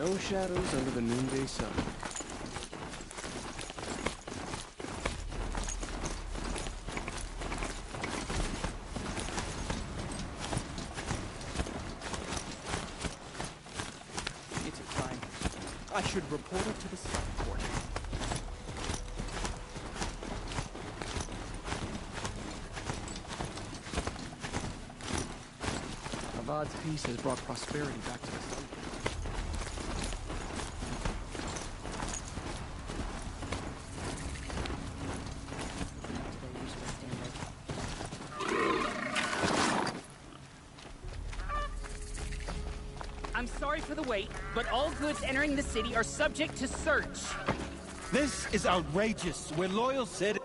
no shadows under the noonday sun. It's a crime. I should report it to the Southport. Avad's peace has brought prosperity back to the South. I'm sorry for the wait, but all goods entering the city are subject to search. This is outrageous. We're loyal citizens.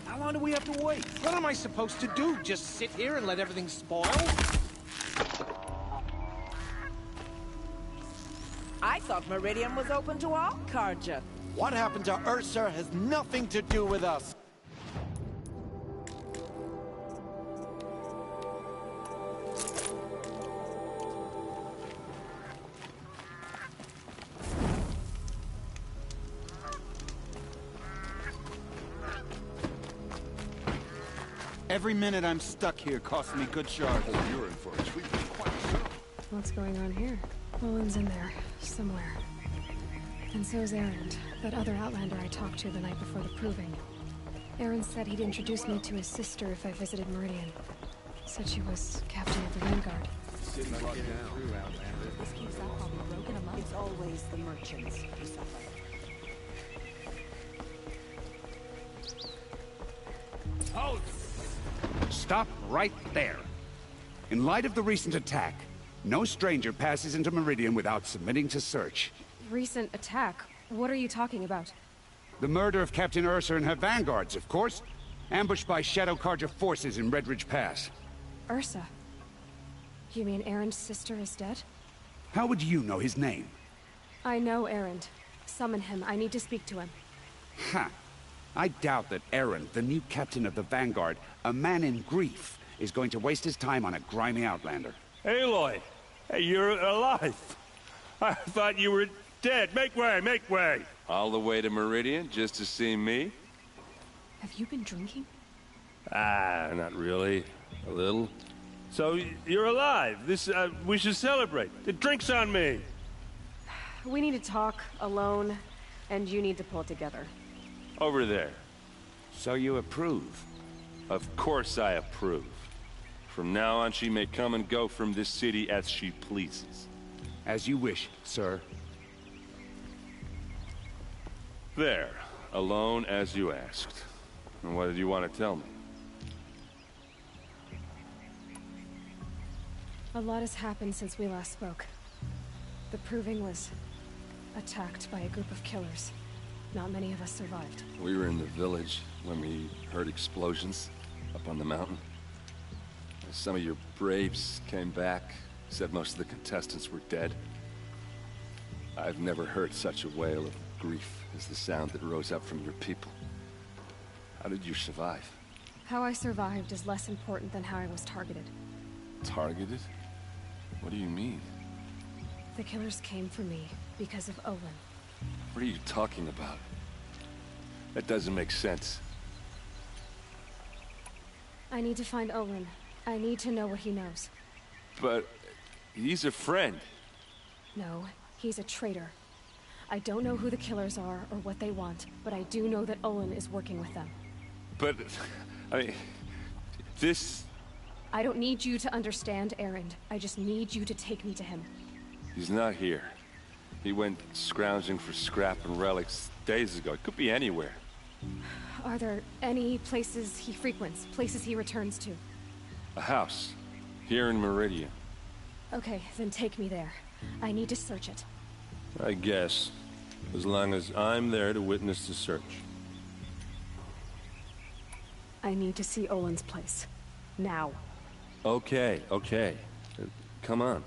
How long do we have to wait? What am I supposed to do? Just sit here and let everything spoil? I thought Meridian was open to all Carja. What happened to Ursa has nothing to do with us. Every minute I'm stuck here costs me good shards. Oh, you're in for a treat. Quite so. What's going on here? Owen's in there, somewhere. And so's Erend, that other Outlander I talked to the night before the proving. Erend said he'd introduce me to his sister if I visited Meridian. Said she was captain of the Vanguard. Sitting locked down. This keeps up, I'll be broken among. It's always the merchants who suffer. Halt! Stop right there. In light of the recent attack, no stranger passes into Meridian without submitting to search. Recent attack? What are you talking about? The murder of Captain Ursa and her vanguards, of course. Ambushed by Shadow Carja forces in Redridge Pass. Ursa? You mean Erend's sister is dead? How would you know his name? I know Erend. Summon him. I need to speak to him. Ha! I doubt that Erend, the new captain of the Vanguard, a man in grief, is going to waste his time on a grimy outlander. Aloy! Hey, you're alive! I thought you were dead. Make way, make way! All the way to Meridian just to see me? Have you been drinking? Ah, not really. A little. So, you're alive. We should celebrate. The drink's on me. We need to talk, alone, and you need to pull it together. Over there. So you approve? Of course I approve. From now on, she may come and go from this city as she pleases. As you wish, sir. There. Alone as you asked. And what did you want to tell me? A lot has happened since we last spoke. The Proving was attacked by a group of killers. Not many of us survived. We were in the village when we heard explosions up on the mountain. Some of your braves came back, said most of the contestants were dead. I've never heard such a wail of grief as the sound that rose up from your people. How did you survive? How I survived is less important than how I was targeted. Targeted? What do you mean? The killers came for me because of Olin. What are you talking about? That doesn't make sense. I need to find Olin. I need to know what he knows. But he's a friend. No, he's a traitor. I don't know who the killers are or what they want, but I do know that Olin is working with them. But, I mean, this... I don't need you to understand Erend. I just need you to take me to him. He's not here. He went scrounging for scrap and relics days ago. It could be anywhere. Are there any places he frequents, places he returns to? A house. Here in Meridian. Okay, then take me there. I need to search it. I guess. As long as I'm there to witness the search. I need to see Olin's place. Now. Okay, okay. Come on.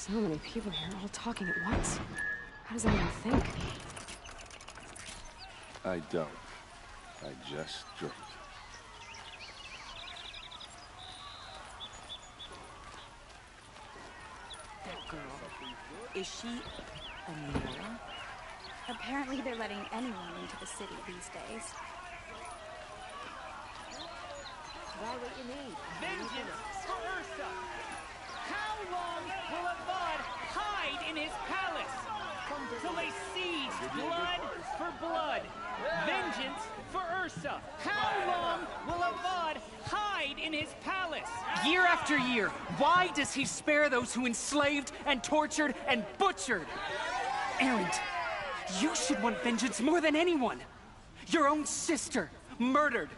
So many people here, all talking at once. How does anyone think? I don't. I just drink. That girl. Is she a Nora? Apparently they're letting anyone into the city these days. Try what you need. Vengeance for Ursa! How long will Avad hide in his palace? Till they siege blood for blood. Vengeance for Ursa! How long will Avad hide in his palace? Year after year, why does he spare those who enslaved and tortured and butchered? Erend, you should want vengeance more than anyone. Your own sister, murdered,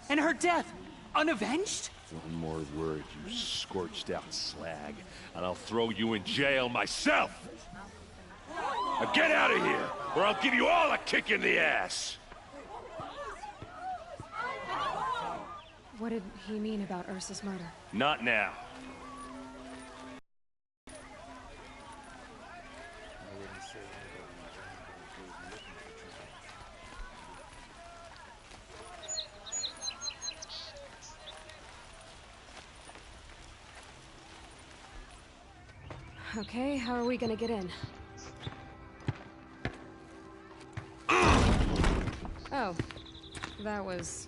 and her death, unavenged? One more word, you scorched out slag, and I'll throw you in jail myself! Now get out of here, or I'll give you all a kick in the ass! What did he mean about Ursa's murder? Not now. Okay, how are we gonna get in? Oh, that was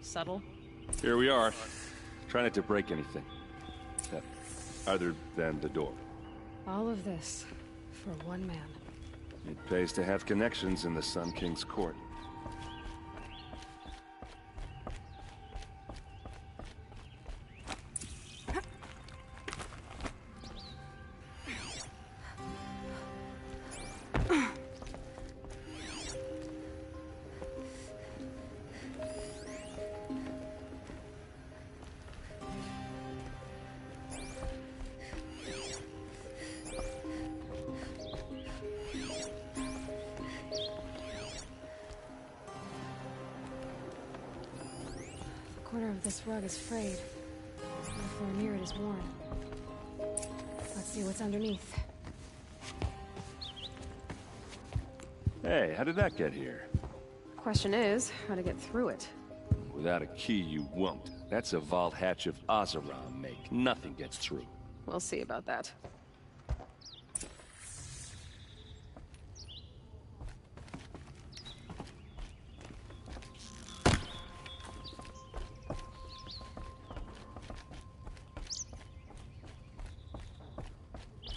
subtle. Here we are. Try not to break anything. Other than the door. All of this for one man. It pays to have connections in the Sun King's court. The corner of this rug is frayed. The floor near it is worn. Let's see what's underneath. Hey, how did that get here? Question is, how to get through it. Without a key, you won't. That's a vault hatch of Oseram make. Nothing gets through. We'll see about that.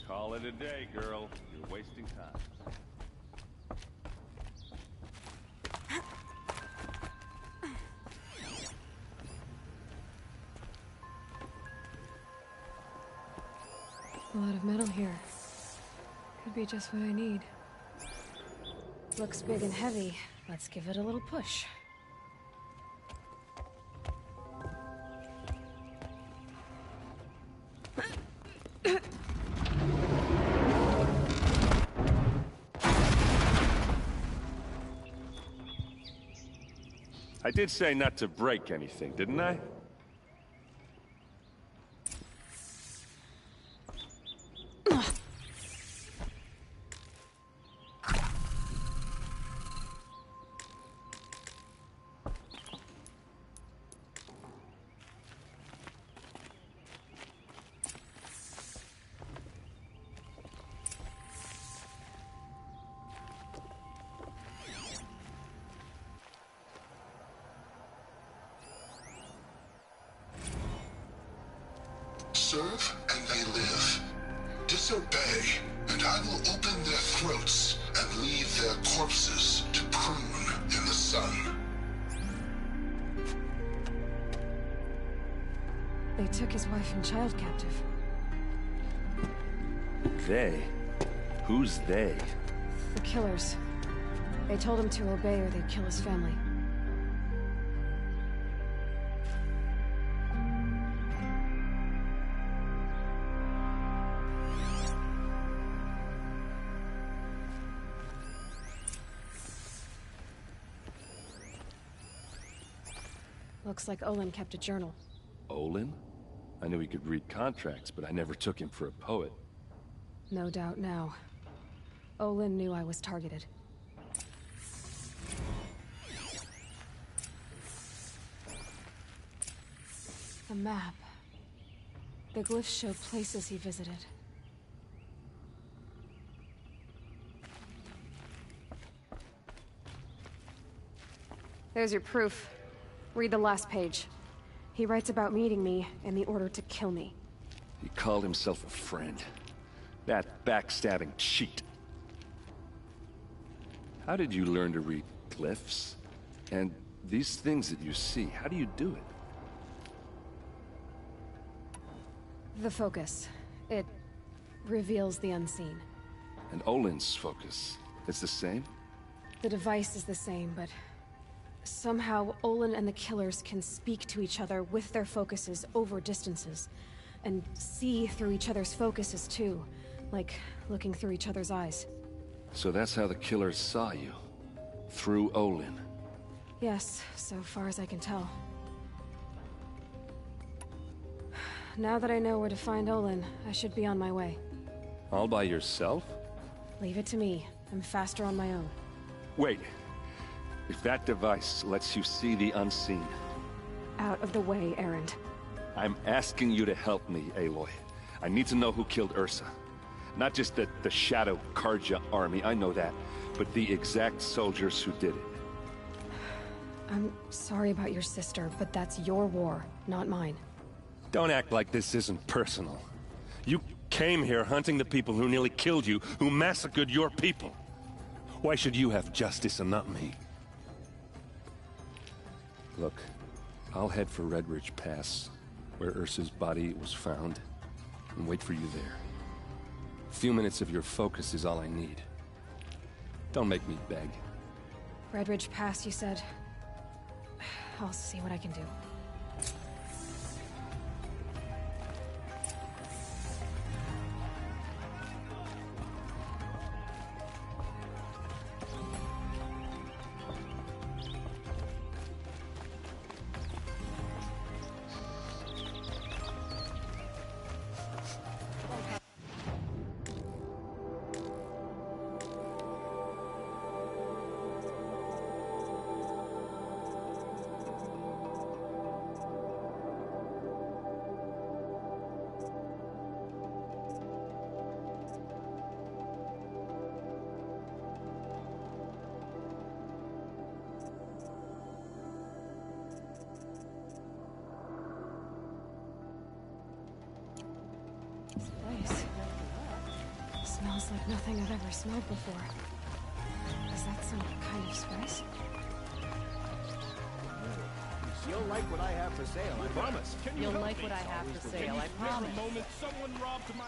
Call it a day, girl. You're wasting time. A lot of metal here. Could be just what I need. Looks big and heavy. Let's give it a little push. I did say not to break anything, didn't I? Serve and they live. Disobey, and I will open their throats and leave their corpses to prune in the sun. They took his wife and child captive. They? Who's they? The killers. They told him to obey or they'd kill his family. Looks like Olin kept a journal. Olin? I knew he could read contracts, but I never took him for a poet. No doubt now. Olin knew I was targeted. The map. The glyphs show places he visited. There's your proof. Read the last page. He writes about meeting me in the order to kill me. He called himself a friend. That backstabbing cheat. How did you learn to read glyphs? And these things that you see, how do you do it? The focus. It reveals the unseen. And Olin's focus, it's the same? The device is the same, but somehow Olin and the killers can speak to each other with their focuses over distances, and see through each other's focuses too, like looking through each other's eyes. So that's how the killers saw you? Through Olin? Yes, so far as I can tell. Now that I know where to find Olin, I should be on my way. All by yourself? Leave it to me. I'm faster on my own. Wait. If that device lets you see the unseen... Out of the way, Erend. I'm asking you to help me, Aloy. I need to know who killed Ursa. Not just the Shadow Carja army, I know that, but the exact soldiers who did it. I'm sorry about your sister, but that's your war, not mine. Don't act like this isn't personal. You came here hunting the people who nearly killed you, who massacred your people. Why should you have justice and not me? Look, I'll head for Redridge Pass, where Ursa's body was found, and wait for you there. A few minutes of your focus is all I need. Don't make me beg. Redridge Pass, you said? I'll see what I can do. Smells like nothing I've ever smelled before. Is that some kind of spice? You'll like what I have for sale, I promise. You'll like what I have for sale, I promise. moment someone robbed my...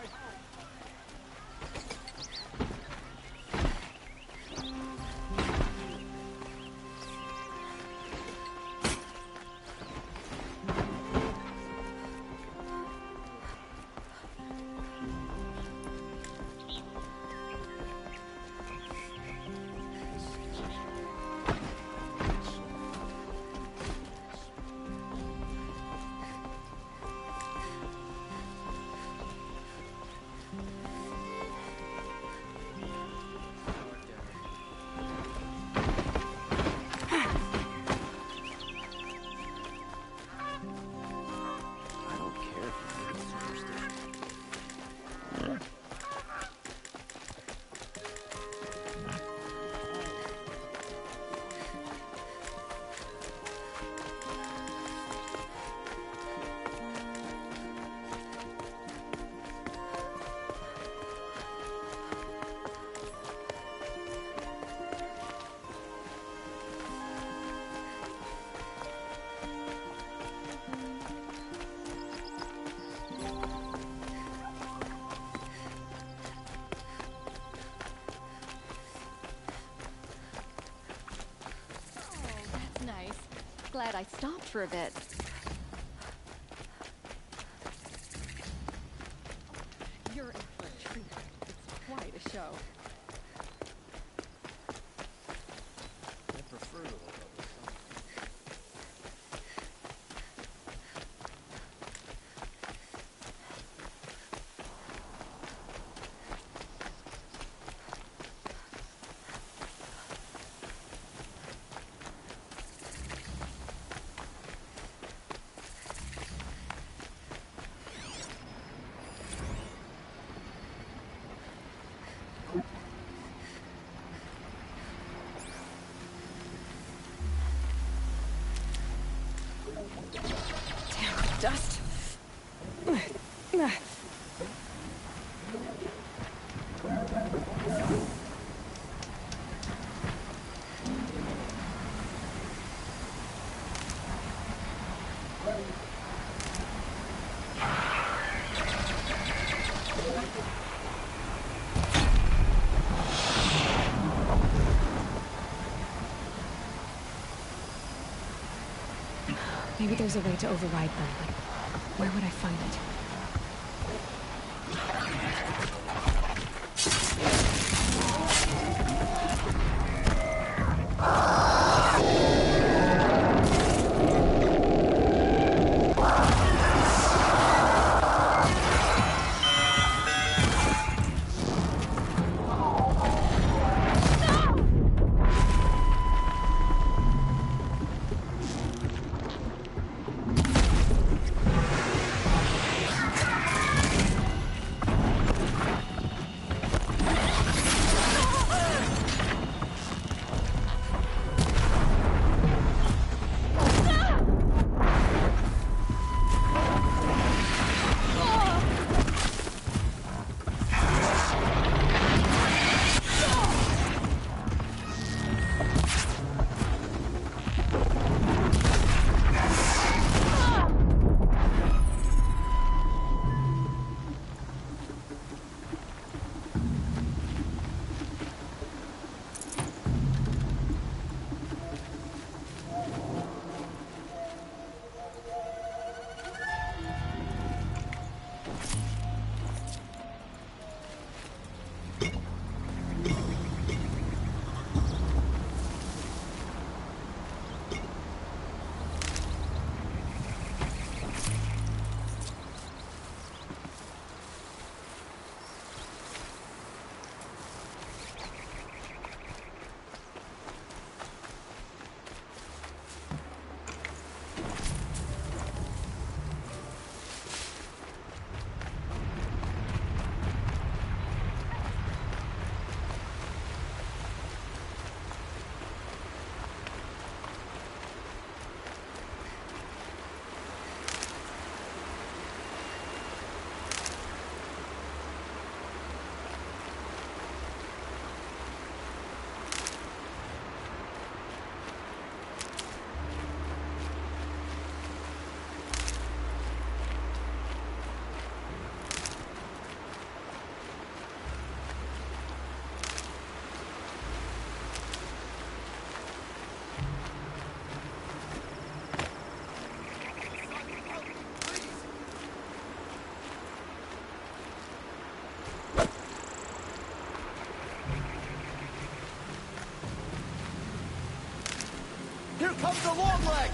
Glad I stopped for a bit. You're in for a treat. It's quite a show. I prefer to look over something. Damn, dust. Maybe there's a way to override them, but where would I find it? Here comes the long leg!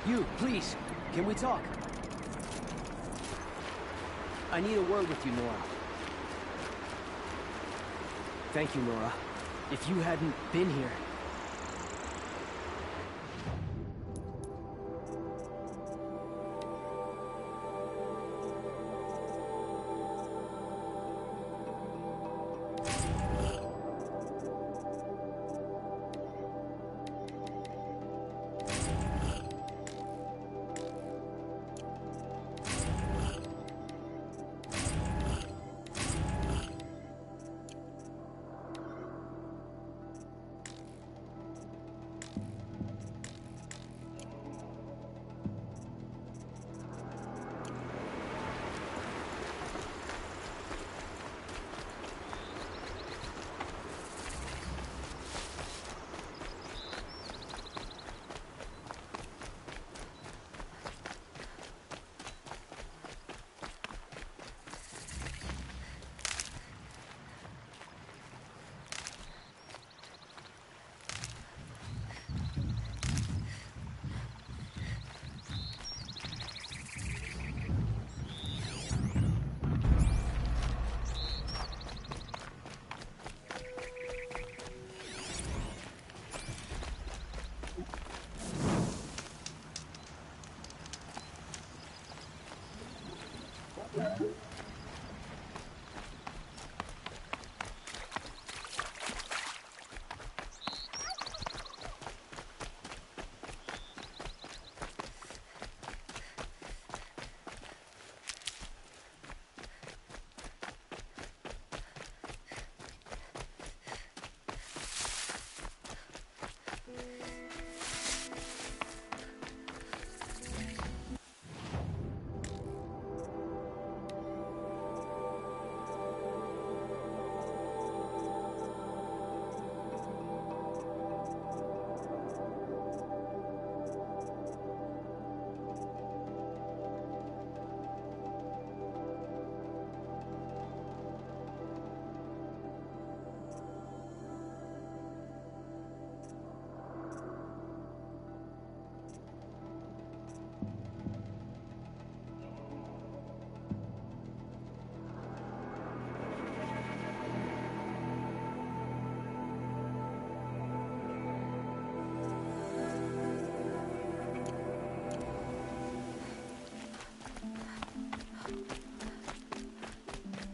You, please, can we talk? I need a word with you, Nora. Thank you, Nora. If you hadn't been here...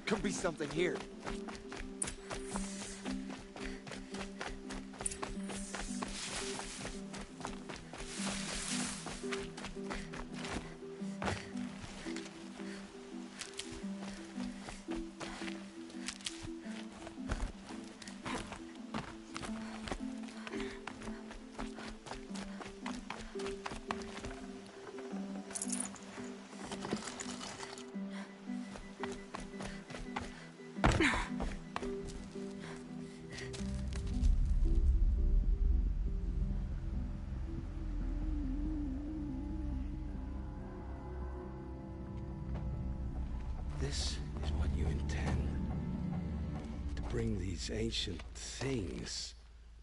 Could be something here. This is what you intend. To bring these ancient things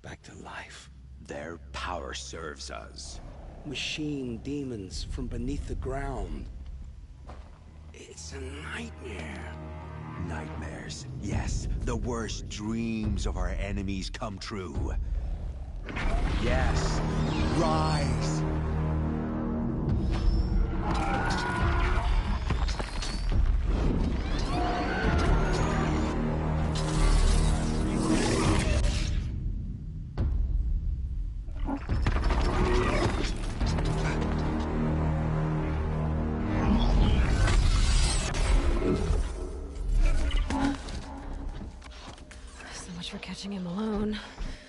back to life. Their power serves us. Machine demons from beneath the ground. It's a nightmare. Nightmares. Yes, the worst dreams of our enemies come true. Yes, rise! For catching him alone.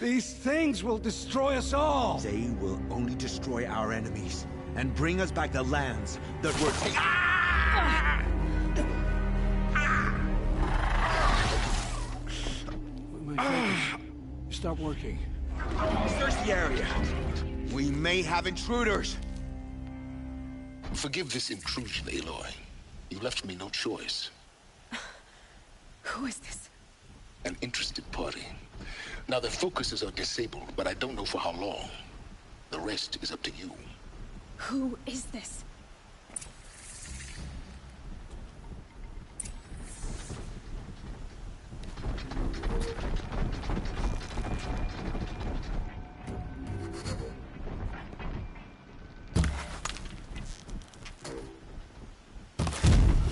These things will destroy us all! They will only destroy our enemies and bring us back the lands that were taken. Ah! My focus. Stop working. Search the area. We may have intruders. Forgive this intrusion, Aloy. You left me no choice. Who is this? An interested party. Now their focuses are disabled, but I don't know for how long. The rest is up to you. Who is this?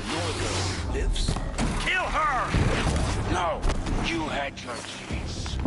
Norgel lives. Kill her! No! You had your chance.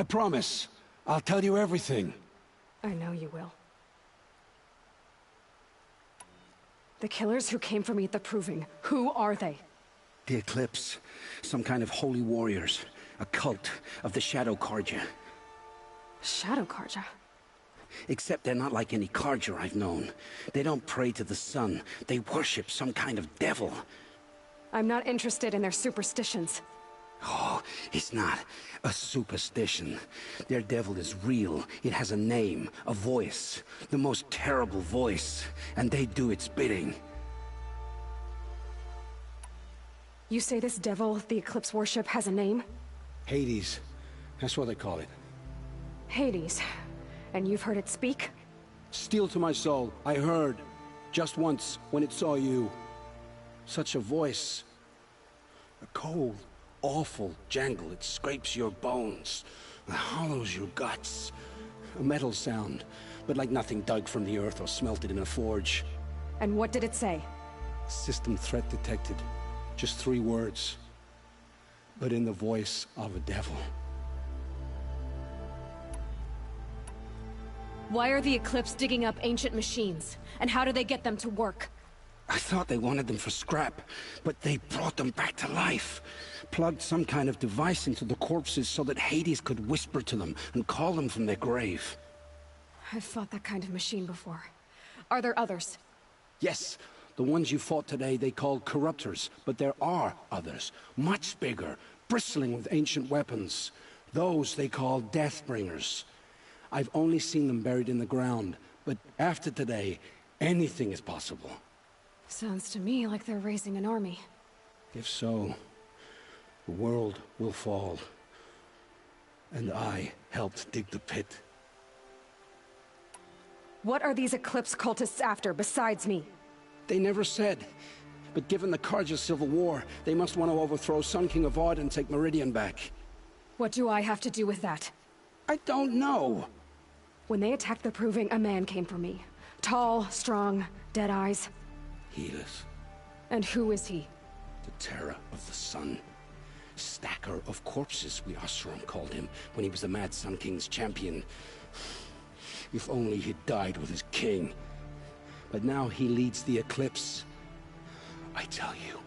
promise. I'll tell you everything. I know you will. The killers who came for me at the Proving, who are they? The Eclipse. Some kind of holy warriors. A cult of the Shadow Carja. Shadow Carja? Except they're not like any Carja I've known. They don't pray to the sun. They worship some kind of devil. I'm not interested in their superstitions. Oh, it's not a superstition. Their devil is real. It has a name, a voice. The most terrible voice. And they do its bidding. You say this devil the Eclipse worship has a name? Hades. That's what they call it. Hades. And you've heard it speak? Steel to my soul. I heard. Just once, when it saw you. Such a voice. A cold, awful jangle. It scrapes your bones. It hollows your guts. A metal sound, but like nothing dug from the earth or smelted in a forge. And what did it say? System threat detected. Just 3 words. But in the voice of a devil. Why are the Eclipse digging up ancient machines? And how do they get them to work? I thought they wanted them for scrap, but they brought them back to life. Plugged some kind of device into the corpses so that Hades could whisper to them and call them from their grave. I've fought that kind of machine before. Are there others? Yes, the ones you fought today they called Corruptors, but there are others, much bigger, bristling with ancient weapons. Those they call Deathbringers. I've only seen them buried in the ground, but after today, anything is possible. Sounds to me like they're raising an army. If so, the world will fall. And I helped dig the pit. What are these Eclipse cultists after, besides me? They never said. But given the Carja civil war, they must want to overthrow Sun King Avad and take Meridian back. What do I have to do with that? I don't know. When they attacked the Proving, a man came for me. Tall, strong, dead eyes. Helis. And who is he? The terror of the sun. Stacker of corpses, we Oseram called him, when he was the Mad Sun King's champion. If only he'd died with his king. But now he leads the Eclipse. I tell you,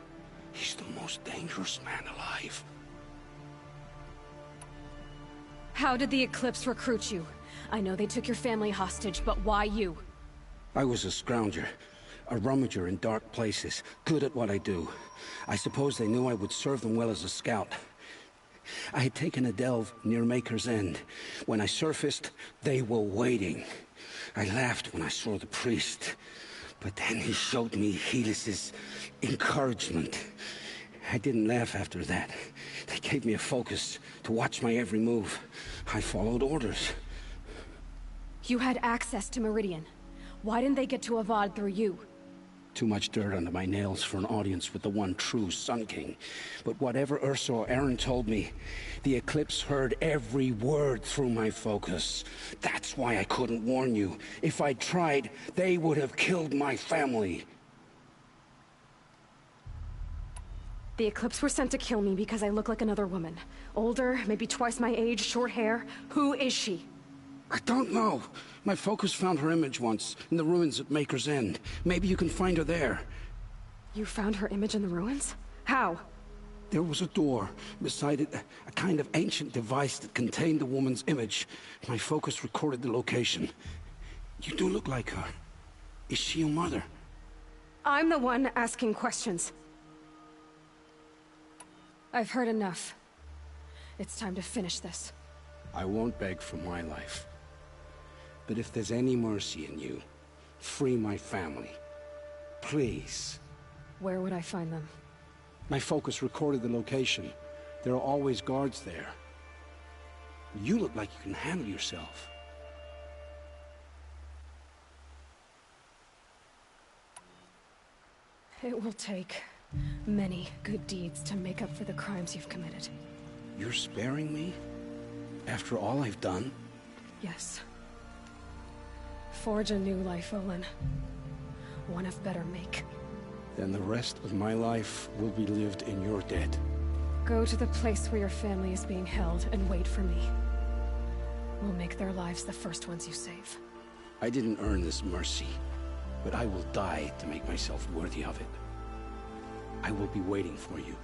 he's the most dangerous man alive. How did the Eclipse recruit you? I know they took your family hostage, but why you? I was a scrounger. A rummager in dark places, good at what I do. I suppose they knew I would serve them well as a scout. I had taken a delve near Maker's End. When I surfaced, they were waiting. I laughed when I saw the priest. But then he showed me Helis's encouragement. I didn't laugh after that. They gave me a focus to watch my every move. I followed orders. You had access to Meridian. Why didn't they get to Avad through you? Too much dirt under my nails for an audience with the one true Sun King. But whatever Ursa or Aaron told me, the Eclipse heard every word through my focus. That's why I couldn't warn you. If I'd tried, they would have killed my family. The Eclipse were sent to kill me because I look like another woman. Older, maybe twice my age, short hair. Who is she? I don't know. My focus found her image once, in the ruins at Maker's End. Maybe you can find her there. You found her image in the ruins? How? There was a door. Beside it, a kind of ancient device that contained the woman's image. My focus recorded the location. You do look like her. Is she your mother? I'm the one asking questions. I've heard enough. It's time to finish this. I won't beg for my life. But if there's any mercy in you, free my family. Please. Where would I find them? My focus recorded the location. There are always guards there. You look like you can handle yourself. It will take many good deeds to make up for the crimes you've committed. You're sparing me? After all I've done? Yes. Forge a new life, Olin. One of better make. Then the rest of my life will be lived in your debt. Go to the place where your family is being held and wait for me. will make their lives the first ones you save. I didn't earn this mercy, but I will die to make myself worthy of it. I will be waiting for you.